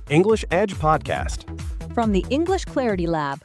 English Edge podcast. From the English Clarity Lab.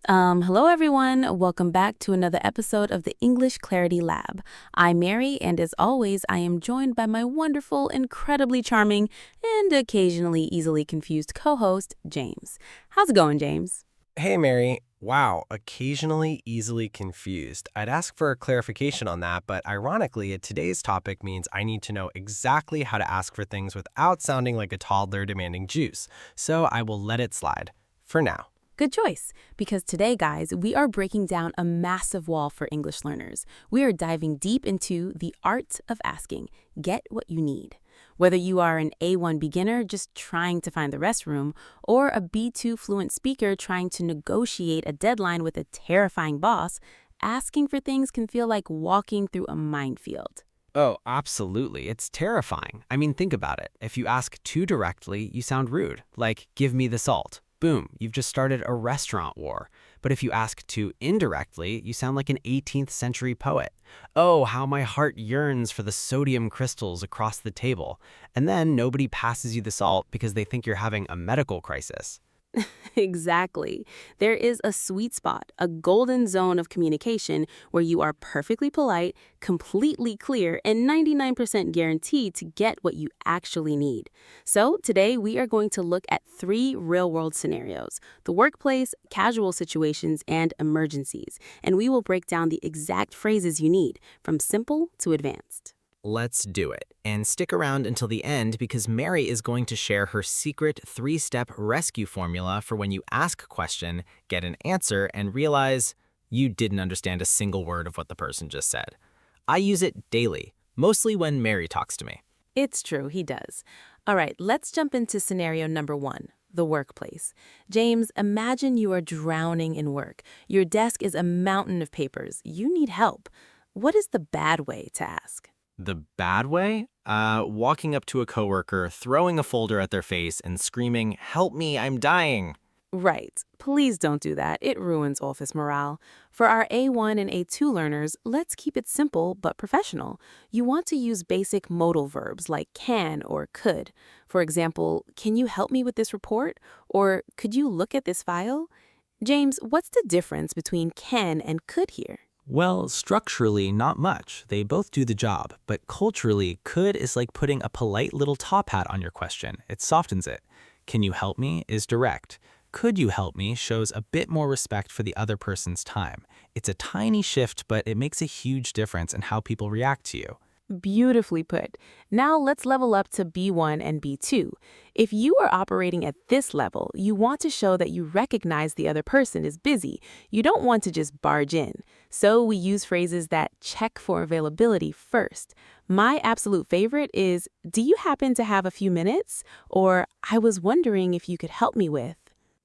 Hello, everyone. Welcome back to another episode of the English Clarity Lab. I'm Mary, and as always, I am joined by my wonderful, incredibly charming, and occasionally easily confused co-host, James. How's it going, James? Hey, Mary. Wow, occasionally easily confused. I'd ask for a clarification on that, but ironically, today's topic means I need to know exactly how to ask for things without sounding like a toddler demanding juice. So I will let it slide. For now. Good choice, because today, guys, we are breaking down a massive wall for English learners. We are diving deep into the art of asking. Get what you need. Whether you are an A1 beginner just trying to find the restroom, or a B2 fluent speaker trying to negotiate a deadline with a terrifying boss, asking for things can feel like walking through a minefield. Oh, absolutely. It's terrifying. I mean, think about it. If you ask too directly, you sound rude, like, give me the salt. Boom, you've just started a restaurant war. But if you ask too indirectly, you sound like an 18th century poet. Oh, how my heart yearns for the sodium crystals across the table. And then nobody passes you the salt because they think you're having a medical crisis. Exactly. There is a sweet spot, a golden zone of communication where you are perfectly polite, completely clear, and 99% guaranteed to get what you actually need. So today we are going to look at 3 real-world scenarios: the workplace, casual situations, and emergencies. And we will break down the exact phrases you need, from simple to advanced. Let's do it. And stick around until the end because Mary is going to share her secret 3-step rescue formula for when you ask a question, get an answer, and realize you didn't understand a single word of what the person just said. I use it daily, mostly when Mary talks to me. It's true, he does. All right, let's jump into scenario number 1. The workplace. James, imagine you are drowning in work. Your desk is a mountain of papers. You need help. What is the bad way to ask? The bad way? Walking up to a coworker, throwing a folder at their face, and screaming, "Help me, I'm dying." Right. Please don't do that. It ruins office morale. For our A1 and A2 learners, let's keep it simple but professional. You want to use basic modal verbs like can or could. For example, can you help me with this report? Or could you look at this file? James, what's the difference between can and could here? Well, structurally, not much. They both do the job. But culturally, could is like putting a polite little top hat on your question. It softens it. Can you help me is direct. Could you help me shows a bit more respect for the other person's time. It's a tiny shift, but it makes a huge difference in how people react to you. Beautifully put. Now let's level up to B1 and B2. If you are operating at this level, you want to show that you recognize the other person is busy. You don't want to just barge in. So we use phrases that check for availability first. My absolute favorite is, do you happen to have a few minutes? Or, I was wondering if you could help me with.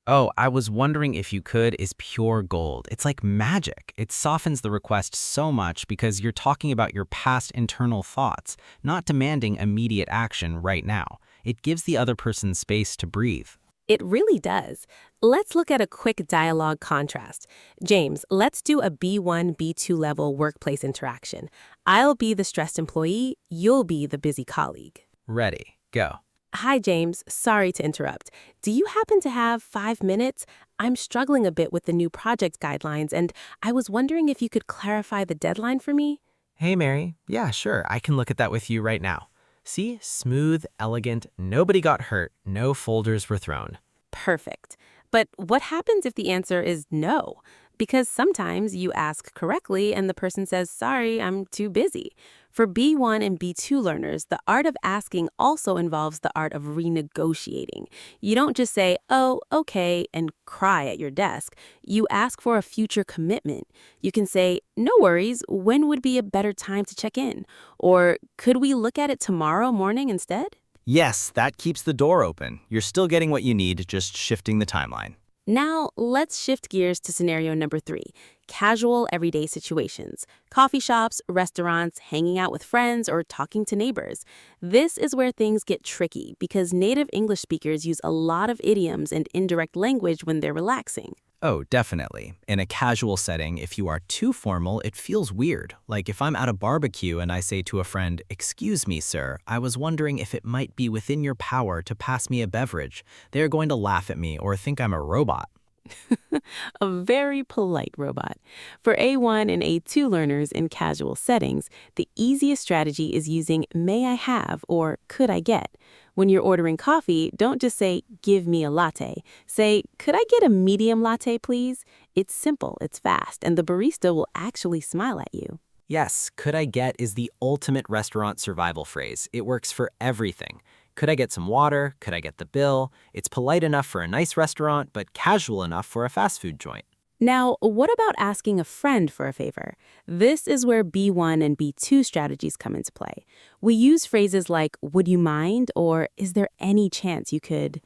Oh, I was wondering if you could is pure gold. It's like magic. It softens the request so much because you're talking about your past internal thoughts, not demanding immediate action right now. It gives the other person space to breathe. It really does. Let's look at a quick dialogue contrast. James, let's do a B1, B2 level workplace interaction. I'll be the stressed employee, you'll be the busy colleague. Ready, go. Hi, James. Sorry to interrupt. Do you happen to have 5 minutes? I'm struggling a bit with the new project guidelines, and I was wondering if you could clarify the deadline for me. Hey, Mary. Yeah, sure. I can look at that with you right now. See? Smooth, elegant, nobody got hurt, no folders were thrown. Perfect. But what happens if the answer is no? Because sometimes you ask correctly and the person says, sorry, I'm too busy. For B1 and B2 learners, the art of asking also involves the art of renegotiating. You don't just say, oh, okay, and cry at your desk. You ask for a future commitment. You can say, no worries, when would be a better time to check in? Or could we look at it tomorrow morning instead? Yes, that keeps the door open. You're still getting what you need, just shifting the timeline. Now, let's shift gears to scenario number 3, casual everyday situations. Coffee shops, restaurants, hanging out with friends, or talking to neighbors. This is where things get tricky because native English speakers use a lot of idioms and indirect language when they're relaxing. Oh, definitely. In a casual setting, if you are too formal, it feels weird. Like if I'm at a barbecue and I say to a friend, "Excuse me, sir, I was wondering if it might be within your power to pass me a beverage." They are going to laugh at me or think I'm a robot. A very polite robot. For A1 and A2 learners in casual settings, the easiest strategy is using may I have or could I get. When you're ordering coffee, don't just say give me a latte. Say, could I get a medium latte, please? It's simple, it's fast, and the barista will actually smile at you. Yes, could I get is the ultimate restaurant survival phrase. It works for everything. Could I get some water? Could I get the bill? It's polite enough for a nice restaurant, but casual enough for a fast food joint. Now, what about asking a friend for a favor? This is where B1 and B2 strategies come into play. We use phrases like, would you mind? Or is there any chance you could?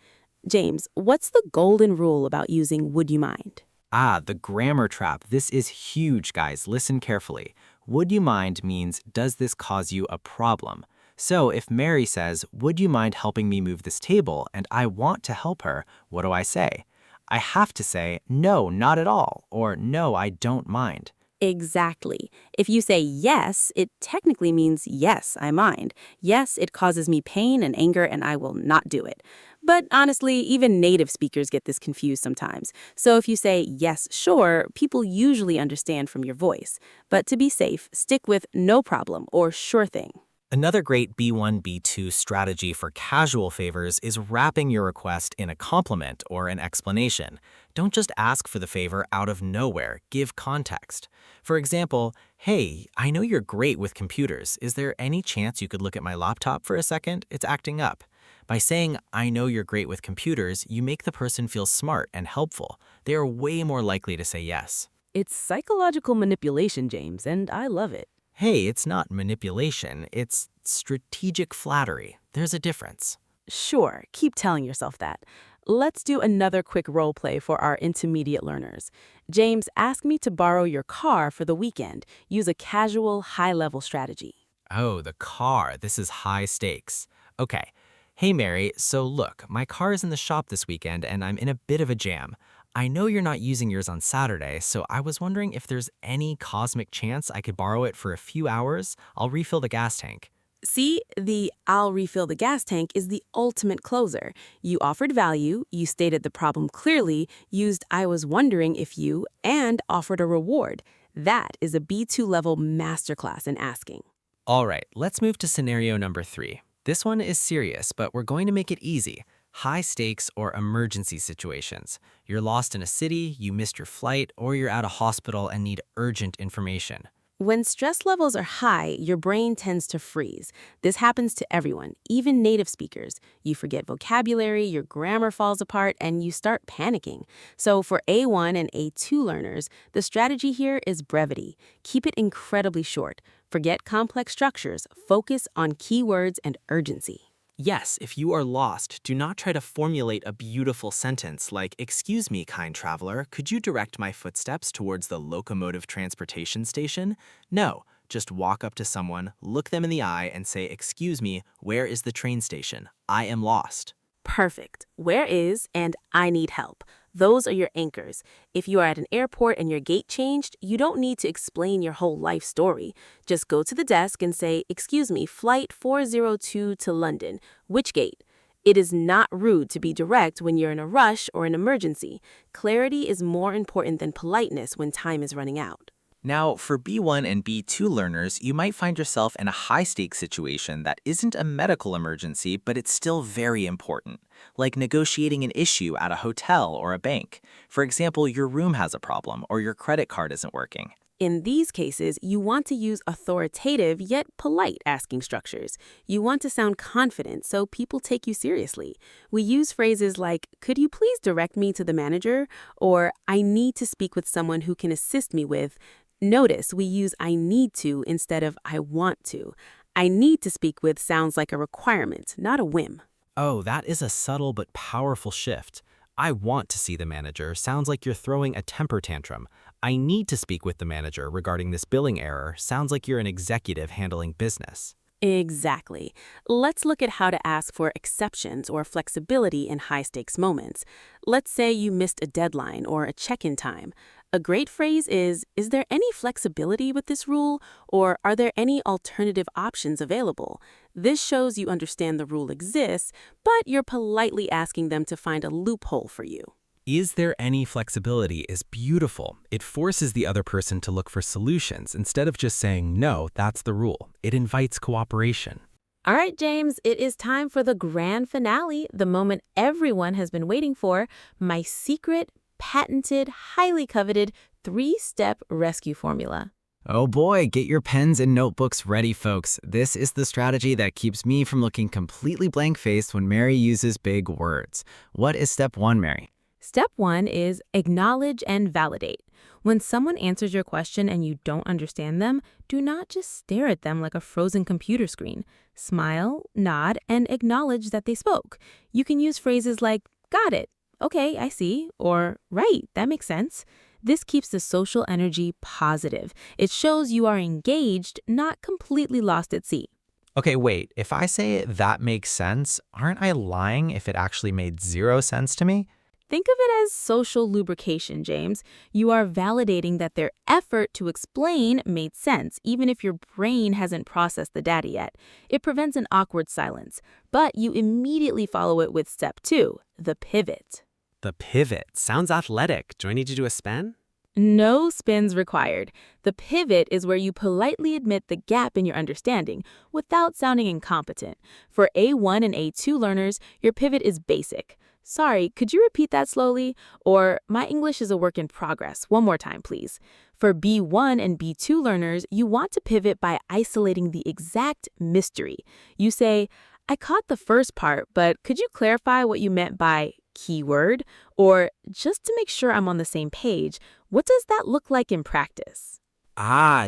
James, what's the golden rule about using would you mind? Ah, the grammar trap. This is huge, guys. Listen carefully. Would you mind means, does this cause you a problem? So if Mary says, would you mind helping me move this table, and I want to help her, what do I say? I have to say, no, not at all, or no, I don't mind. Exactly. If you say yes, it technically means yes, I mind. Yes, it causes me pain and anger and I will not do it. But honestly, even native speakers get this confused sometimes. So if you say yes, sure, people usually understand from your voice. But to be safe, stick with no problem or sure thing. Another great B1, B2 strategy for casual favors is wrapping your request in a compliment or an explanation. Don't just ask for the favor out of nowhere, give context. For example, hey, I know you're great with computers. Is there any chance you could look at my laptop for a second? It's acting up. By saying, I know you're great with computers, you make the person feel smart and helpful. They are way more likely to say yes. It's psychological manipulation, James, and I love it. Hey, it's not manipulation, it's strategic flattery. There's a difference. Sure, keep telling yourself that. Let's do another quick role play for our intermediate learners. James, ask me to borrow your car for the weekend. Use a casual, high-level strategy. Oh, the car. This is high stakes. Okay. Hey, Mary, so look, my car is in the shop this weekend and I'm in a bit of a jam. I know you're not using yours on Saturday, so I was wondering if there's any cosmic chance I could borrow it for a few hours. I'll refill the gas tank. See, the I'll refill the gas tank is the ultimate closer. You offered value, you stated the problem clearly, used I was wondering if you, and offered a reward. That is a B2 level masterclass in asking. All right, let's move to scenario number 3. This one is serious, but we're going to make it easy. High stakes or emergency situations. You're lost in a city, you missed your flight, or you're at a hospital and need urgent information. When stress levels are high, your brain tends to freeze. This happens to everyone, even native speakers. You forget vocabulary, your grammar falls apart, and you start panicking. So for A1 and A2 learners, the strategy here is brevity. Keep it incredibly short. Forget complex structures. Focus on keywords and urgency. Yes, if you are lost, do not try to formulate a beautiful sentence like, "Excuse me, kind traveler, could you direct my footsteps towards the locomotive transportation station?" No, just walk up to someone, look them in the eye, and say, "Excuse me, where is the train station? I am lost." Perfect. Where is and I need help. Those are your anchors. If you are at an airport and your gate changed, you don't need to explain your whole life story. Just go to the desk and say, "Excuse me, flight 402 to London. Which gate?" It is not rude to be direct when you're in a rush or an emergency. Clarity is more important than politeness when time is running out. Now, for B1 and B2 learners, you might find yourself in a high-stakes situation that isn't a medical emergency, but it's still very important, like negotiating an issue at a hotel or a bank. For example, your room has a problem or your credit card isn't working. In these cases, you want to use authoritative yet polite asking structures. You want to sound confident so people take you seriously. We use phrases like, "Could you please direct me to the manager?" or "I need to speak with someone who can assist me with." Notice we use I need to instead of I want to. I need to speak with sounds like a requirement, not a whim. Oh, that is a subtle but powerful shift. I want to see the manager sounds like you're throwing a temper tantrum. I need to speak with the manager regarding this billing error sounds like you're an executive handling business. Exactly. Let's look at how to ask for exceptions or flexibility in high-stakes moments. Let's say you missed a deadline or a check-in time. A great phrase is there any flexibility with this rule, or are there any alternative options available? This shows you understand the rule exists, but you're politely asking them to find a loophole for you. Is there any flexibility is beautiful. It forces the other person to look for solutions instead of just saying, no, that's the rule. It invites cooperation. All right, James, it is time for the grand finale, the moment everyone has been waiting for, my secret, patented, highly coveted three-step rescue formula. Oh boy, get your pens and notebooks ready, folks. This is the strategy that keeps me from looking completely blank-faced when Mary uses big words. What is step 1, Mary? Step 1 is acknowledge and validate. When someone answers your question and you don't understand them, do not just stare at them like a frozen computer screen. Smile, nod, and acknowledge that they spoke. You can use phrases like, got it, okay, I see, or right, that makes sense. This keeps the social energy positive. It shows you are engaged, not completely lost at sea. Okay, wait, if I say that makes sense, aren't I lying if it actually made zero sense to me? Think of it as social lubrication, James. You are validating that their effort to explain made sense, even if your brain hasn't processed the data yet. It prevents an awkward silence, but you immediately follow it with step 2, the pivot. The pivot. Sounds athletic. Do I need to do a spin? No spins required. The pivot is where you politely admit the gap in your understanding without sounding incompetent. For A1 and A2 learners, your pivot is basic. Sorry, could you repeat that slowly? Or, my English is a work in progress. One more time, please. For B1 and B2 learners, you want to pivot by isolating the exact mystery. You say, I caught the first part, but could you clarify what you meant by keyword? Or, just to make sure I'm on the same page, what does that look like in practice?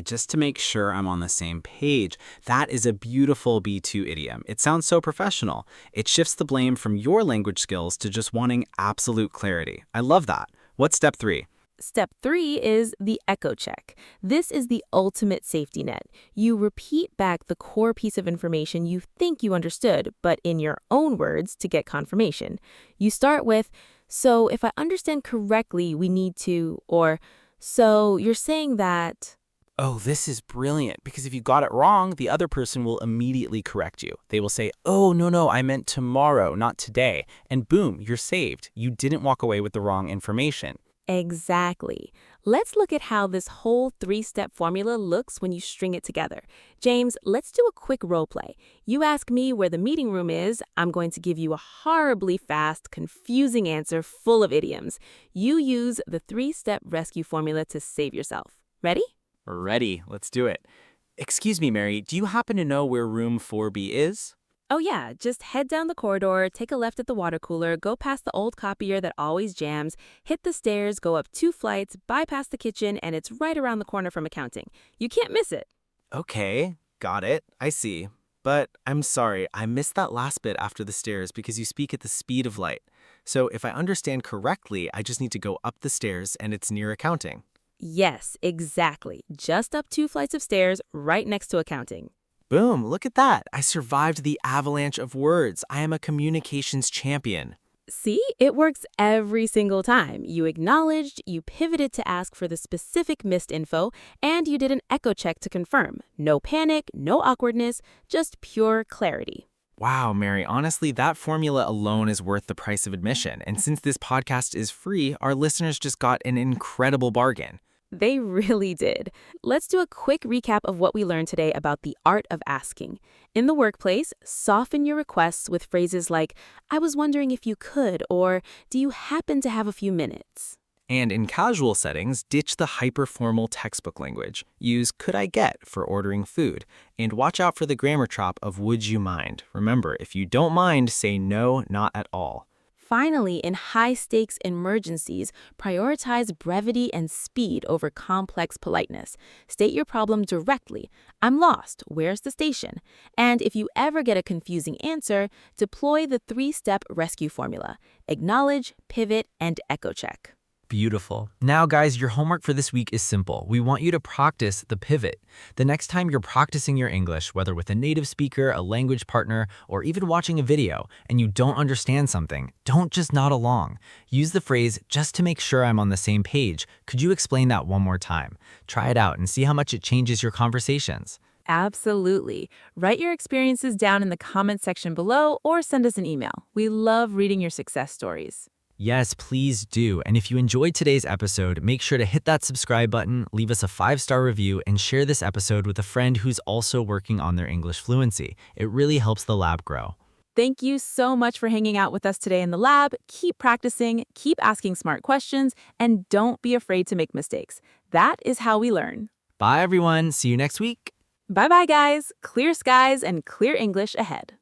Just to make sure I'm on the same page. That is a beautiful B2 idiom. It sounds so professional. It shifts the blame from your language skills to just wanting absolute clarity. I love that. What's step 3? Step 3 is the echo check. This is the ultimate safety net. You repeat back the core piece of information you think you understood, but in your own words to get confirmation. You start with, so if I understand correctly, we need to, or so you're saying that. Oh, this is brilliant, because if you got it wrong, the other person will immediately correct you. They will say, oh, no, I meant tomorrow, not today. And boom, you're saved. You didn't walk away with the wrong information. Exactly. Let's look at how this whole three-step formula looks when you string it together. James, let's do a quick role play. You ask me where the meeting room is. I'm going to give you a horribly fast, confusing answer full of idioms. You use the three-step rescue formula to save yourself. Ready? Ready. Let's do it. Excuse me, Mary, do you happen to know where room 4B is? Oh yeah, just head down the corridor, take a left at the water cooler, go past the old copier that always jams, hit the stairs, go up 2 flights, bypass the kitchen, and it's right around the corner from accounting. You can't miss it. Okay, got it. I see. But I'm sorry, I missed that last bit after the stairs because you speak at the speed of light. So if I understand correctly, I just need to go up the stairs and it's near accounting. Yes, exactly. Just up 2 flights of stairs, right next to accounting. Boom, look at that. I survived the avalanche of words. I am a communications champion. See, it works every single time. You acknowledged, you pivoted to ask for the specific missed info, and you did an echo check to confirm. No panic, no awkwardness, just pure clarity. Wow, Mary, honestly, that formula alone is worth the price of admission. And since this podcast is free, our listeners just got an incredible bargain. They really did. Let's do a quick recap of what we learned today about the art of asking. In the workplace, soften your requests with phrases like, I was wondering if you could, or do you happen to have a few minutes? And in casual settings, ditch the hyper-formal textbook language. Use could I get for ordering food. And watch out for the grammar trap of would you mind. Remember, if you don't mind, say no, not at all. Finally, in high-stakes emergencies, prioritize brevity and speed over complex politeness. State your problem directly. I'm lost. Where's the station? And if you ever get a confusing answer, deploy the three-step rescue formula. Acknowledge, pivot, and echo check. Beautiful. Now, guys, your homework for this week is simple. We want you to practice the pivot. The next time you're practicing your English, whether with a native speaker, a language partner, or even watching a video, and you don't understand something, don't just nod along. Use the phrase, just to make sure I'm on the same page. Could you explain that one more time? Try it out and see how much it changes your conversations. Absolutely. Write your experiences down in the comment section below or send us an email. We love reading your success stories. Yes, please do. And if you enjoyed today's episode, make sure to hit that subscribe button, leave us a 5-star review, and share this episode with a friend who's also working on their English fluency. It really helps the lab grow. Thank you so much for hanging out with us today in the lab. Keep practicing, keep asking smart questions, and don't be afraid to make mistakes. That is how we learn. Bye, everyone. See you next week. Bye-bye, guys. Clear skies and clear English ahead.